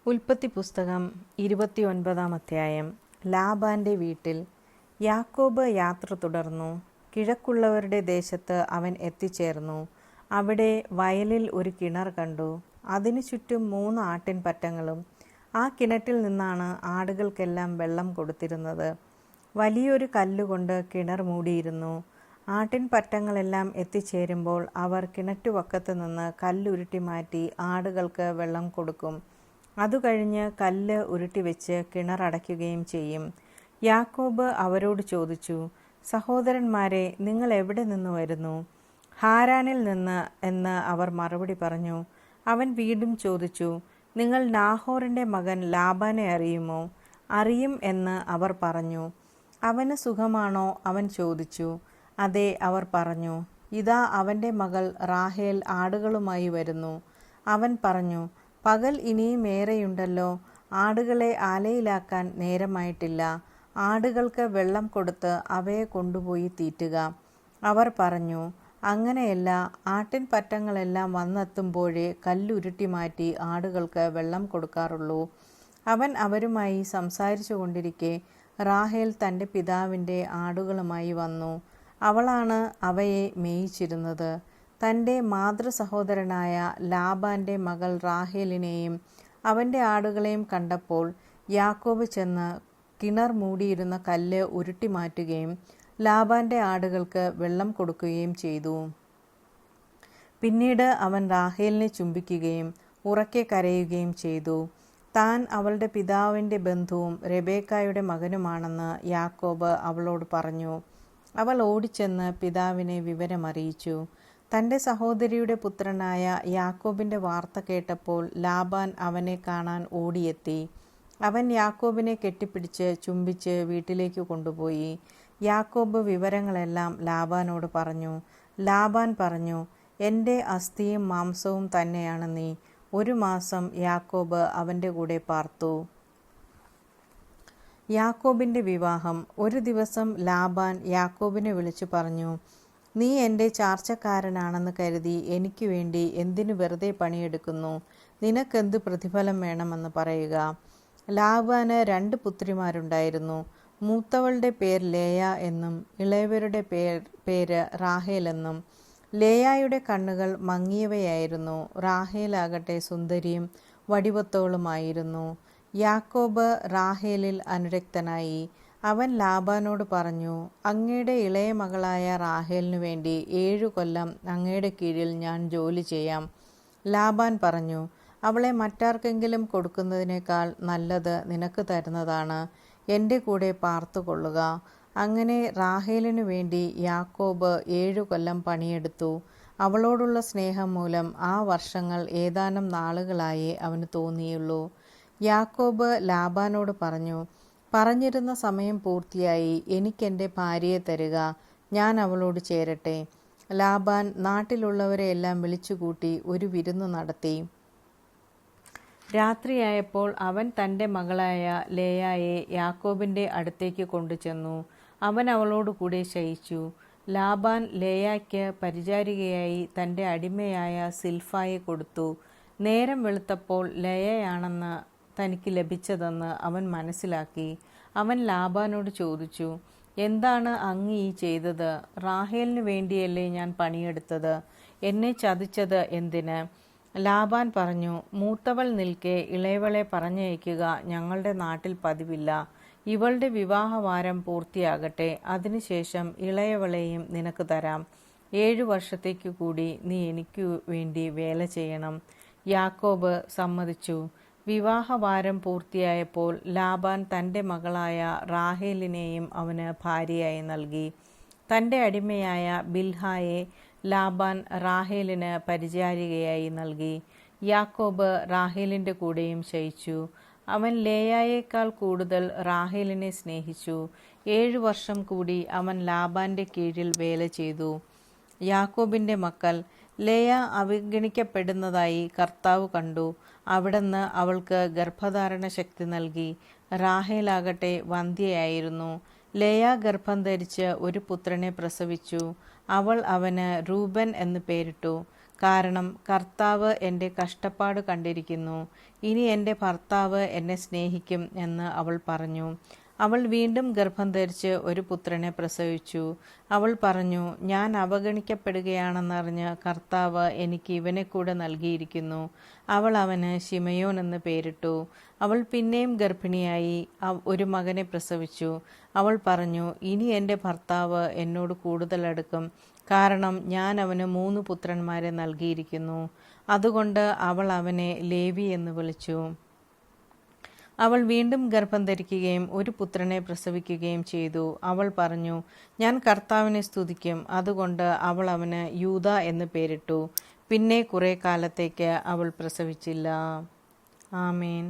ഉൽപ്പത്തി പുസ്തകം 29 അധ്യായം. ലാബാന്റെ വീട്ടിൽ. യാക്കോബ് യാത്ര തുടർന്നു. കിഴക്കുള്ളവരുടെ ദേശത്ത് അവൻ എത്തിച്ചേർന്നു. അവിടെ വയലിൽ ഒരു കിണർ കണ്ടു. അതിനു ചുറ്റും 3 ആട്ടിൻപറ്റങ്ങളും. ആ കിണറ്റിൽ നിന്നാണ് ആടുകൾക്കെല്ലാം വെള്ളം കൊടുത്തിരുന്നത്. വലിയൊരു കല്ലുകൊണ്ട് കിണർ മൂടിയിരുന്നു. ആട്ടിൻപറ്റങ്ങളെല്ലാം എത്തിച്ചേരുമ്പോൾ അവർ കിണറ്റുവക്കത്ത് നിന്ന് കല്ലുരുട്ടി മാറ്റി ആടുകൾക്ക് വെള്ളം കൊടുക്കും. അതുകഴിഞ്ഞ് കല്ല് ഉരുട്ടിവെച്ച് കിണറടയ്ക്കുകയും ചെയ്യും. യാക്കോബ് അവരോട് ചോദിച്ചു, സഹോദരന്മാരെ, നിങ്ങൾ എവിടെ നിന്ന് വരുന്നു? ഹാരാനിൽ നിന്ന് എന്ന് അവർ മറുപടി പറഞ്ഞു. അവൻ വീണ്ടും ചോദിച്ചു, നിങ്ങൾ നാഹോറിൻ്റെ മകൻ ലാബാനെ അറിയുമോ? അറിയും എന്ന് അവർ പറഞ്ഞു. അവന് സുഖമാണോ? അവൻ ചോദിച്ചു. അതെ, അവർ പറഞ്ഞു. ഇതാ അവൻ്റെ മകൾ റാഹേൽ ആടുകളുമായി വരുന്നു. അവൻ പറഞ്ഞു, പകൽ ഇനിയും ഏറെയുണ്ടല്ലോ, ആടുകളെ ആലയിലാക്കാൻ നേരമായിട്ടില്ല. ആടുകൾക്ക് വെള്ളം കൊടുത്ത് അവയെ കൊണ്ടുപോയി തീറ്റുക. അവർ പറഞ്ഞു, അങ്ങനെയല്ല, ആട്ടിൻപറ്റങ്ങളെല്ലാം വന്നെത്തുമ്പോഴേ കല്ലുരുട്ടി മാറ്റി ആടുകൾക്ക് വെള്ളം കൊടുക്കാറുള്ളൂ. അവൻ അവരുമായി സംസാരിച്ചു കൊണ്ടിരിക്കെ റാഹേൽ തൻ്റെ പിതാവിൻ്റെ ആടുകളുമായി വന്നു. അവളാണ് അവയെ മേയിച്ചിരുന്നത്. തൻ്റെ മാതൃസഹോദരനായ ലാബാൻ്റെ മകൾ റാഹേലിനെയും അവൻ്റെ ആടുകളെയും കണ്ടപ്പോൾ യാക്കോബ് ചെന്ന് കിണർ മൂടിയിരുന്ന കല്ല് ഉരുട്ടി മാറ്റുകയും ലാബാൻ്റെ ആടുകൾക്ക് വെള്ളം കൊടുക്കുകയും ചെയ്തു. പിന്നീട് അവൻ റാഹേലിനെ ചുംബിക്കുകയും ഉറക്കെ കരയുകയും ചെയ്തു. താൻ അവളുടെ പിതാവിൻ്റെ ബന്ധുവും റെബേക്കായുടെ മകനുമാണെന്ന് യാക്കോബ് അവളോട് പറഞ്ഞു. അവൾ ഓടിച്ചെന്ന് പിതാവിനെ വിവരമറിയിച്ചു. തൻ്റെ സഹോദരിയുടെ പുത്രനായ യാക്കോബിൻ്റെ വാർത്ത കേട്ടപ്പോൾ ലാബാൻ അവനെ കാണാൻ ഓടിയെത്തി. അവൻ യാക്കോബിനെ കെട്ടിപ്പിടിച്ച് ചുംബിച്ച് വീട്ടിലേക്ക് കൊണ്ടുപോയി. യാക്കോബ് വിവരങ്ങളെല്ലാം ലാബാനോട് പറഞ്ഞു. ലാബാൻ പറഞ്ഞു, എൻ്റെ അസ്ഥിയും മാംസവും തന്നെയാണ് നീ. 1 മാസം യാക്കോബ് അവൻ്റെ കൂടെ പാർത്തു. യാക്കോബിൻ്റെ വിവാഹം. ഒരു ദിവസം ലാബാൻ യാക്കോബിനെ വിളിച്ചു പറഞ്ഞു, നീ എൻ്റെ ചാർച്ചക്കാരനാണെന്ന് കരുതി എനിക്ക് വേണ്ടി എന്തിനു വെറുതെ പണിയെടുക്കുന്നു? നിനക്കെന്ത് പ്രതിഫലം വേണമെന്ന് പറയുക. ലാബാന് 2 പുത്രിമാരുണ്ടായിരുന്നു. മൂത്തവളുടെ പേര് ലേയ എന്നും ഇളയവരുടെ പേര് റാഹേൽ എന്നും. ലേയായുടെ കണ്ണുകൾ മങ്ങിയവയായിരുന്നു. റാഹേലാകട്ടെ സുന്ദരിയും വടിവത്തോളുമായിരുന്നു. യാക്കോബ് റാഹേലിൽ അനുരക്തനായി. അവൻ ലാബാനോട് പറഞ്ഞു, അങ്ങയുടെ ഇളയ മകളായ റാഹേലിനു വേണ്ടി 7 കൊല്ലം അങ്ങയുടെ കീഴിൽ ഞാൻ ജോലി ചെയ്യാം. ലാബാൻ പറഞ്ഞു, അവളെ മറ്റാർക്കെങ്കിലും കൊടുക്കുന്നതിനേക്കാൾ നല്ലത് നിനക്ക് തരുന്നതാണ്. എൻ്റെ കൂടെ പാർത്തുകൊള്ളുക. അങ്ങനെ റാഹേലിനു വേണ്ടി യാക്കോബ് 7 കൊല്ലം പണിയെടുത്തു. അവളോടുള്ള സ്നേഹം മൂലം ആ വർഷങ്ങൾ ഏതാനും നാളുകളായേ അവന് തോന്നിയുള്ളൂ. യാക്കോബ് ലാബാനോട് പറഞ്ഞു, പറഞ്ഞിരുന്ന സമയം പൂർത്തിയായി. എനിക്കെൻ്റെ ഭാര്യയെ തരിക, ഞാൻ അവളോട് ചേരട്ടെ. ലാബാൻ നാട്ടിലുള്ളവരെയെല്ലാം വിളിച്ചുകൂട്ടി ഒരു വിരുന്ന് നടത്തി. രാത്രിയായപ്പോൾ അവൻ തൻ്റെ മകളായ ലേയായെ യാക്കോബിൻ്റെ അടുത്തേക്ക് കൊണ്ടുചെന്നു. അവൻ അവളോട് കൂടെ ശയിച്ചു. ലാബാൻ ലേയായ്ക്ക് പരിചാരികയായി തൻ്റെ അടിമയായ സിൽഫായെ കൊടുത്തു. നേരം വെളുത്തപ്പോൾ ലേയയാണെന്ന് തനിക്ക് ലഭിച്ചതെന്ന് അവൻ മനസ്സിലാക്കി. അവൻ ലാബാനോട് ചോദിച്ചു, എന്താണ് അങ്ങ് ഈ ചെയ്തത്? റാഹേലിന് വേണ്ടിയല്ലേ ഞാൻ പണിയെടുത്തത്? എന്നെ ചതിച്ചത് എന്തിന്? ലാബാൻ പറഞ്ഞു, മൂത്തവൾ നിൽക്കെ ഇളയവളെ പറഞ്ഞയക്കുക ഞങ്ങളുടെ നാട്ടിൽ പതിവില്ല. ഇവളുടെ വിവാഹവാരം പൂർത്തിയാകട്ടെ, അതിനുശേഷം ഇളയവളെയും നിനക്ക് തരാം. 7 വർഷത്തേക്ക് കൂടി നീ എനിക്ക് വേണ്ടി വേല ചെയ്യണം. യാക്കോബ് സമ്മതിച്ചു. വിവാഹവാരം പൂർത്തിയായപ്പോൾ ലാബാൻ തൻ്റെ മകളായ റാഹേലിനെയും അവന് ഭാര്യയായി നൽകി. തൻ്റെ അടിമയായ ബിൽഹായെ ലാബാൻ റാഹേലിന് പരിചാരികയായി നൽകി. യാക്കോബ് റാഹേലിൻ്റെ കൂടെയും ശയിച്ചു. അവൻ ലേയായേക്കാൾ കൂടുതൽ റാഹേലിനെ സ്നേഹിച്ചു. 7 വർഷം കൂടി അവൻ ലാബാൻ്റെ കീഴിൽ വേല ചെയ്തു. യാക്കോബിൻ്റെ മക്കൾ. ലേയ അവഗണിക്കപ്പെടുന്നതായി കർത്താവ് കണ്ടു. അവിടുന്ന് അവൾക്ക് ഗർഭധാരണ ശക്തി നൽകി. റാഹേലാകട്ടെ വന്ധ്യയായിരുന്നു. ലേയ ഗർഭം ധരിച്ച് ഒരു പുത്രനെ പ്രസവിച്ചു. അവൾ അവന് റൂബൻ എന്ന് പേരിട്ടു. കാരണം കർത്താവ് എൻ്റെ കഷ്ടപ്പാട് കണ്ടിരിക്കുന്നു. ഇനി എൻ്റെ ഭർത്താവ് എന്നെ സ്നേഹിക്കും എന്ന് അവൾ പറഞ്ഞു. അവൾ വീണ്ടും ഗർഭം ധരിച്ച് ഒരു പുത്രനെ പ്രസവിച്ചു. അവൾ പറഞ്ഞു, ഞാൻ അവഗണിക്കപ്പെടുകയാണെന്നറിഞ്ഞ് കർത്താവ് എനിക്ക് ഇവനെ കൂടെ നൽകിയിരിക്കുന്നു. അവൾ അവന് ശിമയോൻ എന്ന് പേരിട്ടു. അവൾ പിന്നെയും ഗർഭിണിയായി ഒരു മകനെ പ്രസവിച്ചു. അവൾ പറഞ്ഞു, ഇനി എൻ്റെ ഭർത്താവ് എന്നോട് കൂടുതൽ അടുക്കും, കാരണം ഞാൻ അവന് 3 പുത്രന്മാരെ നൽകിയിരിക്കുന്നു. അതുകൊണ്ട് അവൾ അവനെ ലേവി എന്ന് വിളിച്ചു. അവൾ വീണ്ടും ഗർഭം ധരിക്കുകയും ഒരു പുത്രനെ പ്രസവിക്കുകയും ചെയ്തു. അവൾ പറഞ്ഞു, ഞാൻ കർത്താവിനെ സ്തുതിക്കും. അതുകൊണ്ട് അവൾ അവന് യൂദാ എന്ന് പേരിട്ടു. പിന്നെ കുറെ കാലത്തേക്ക് അവൾ പ്രസവിച്ചില്ല. ആമേൻ.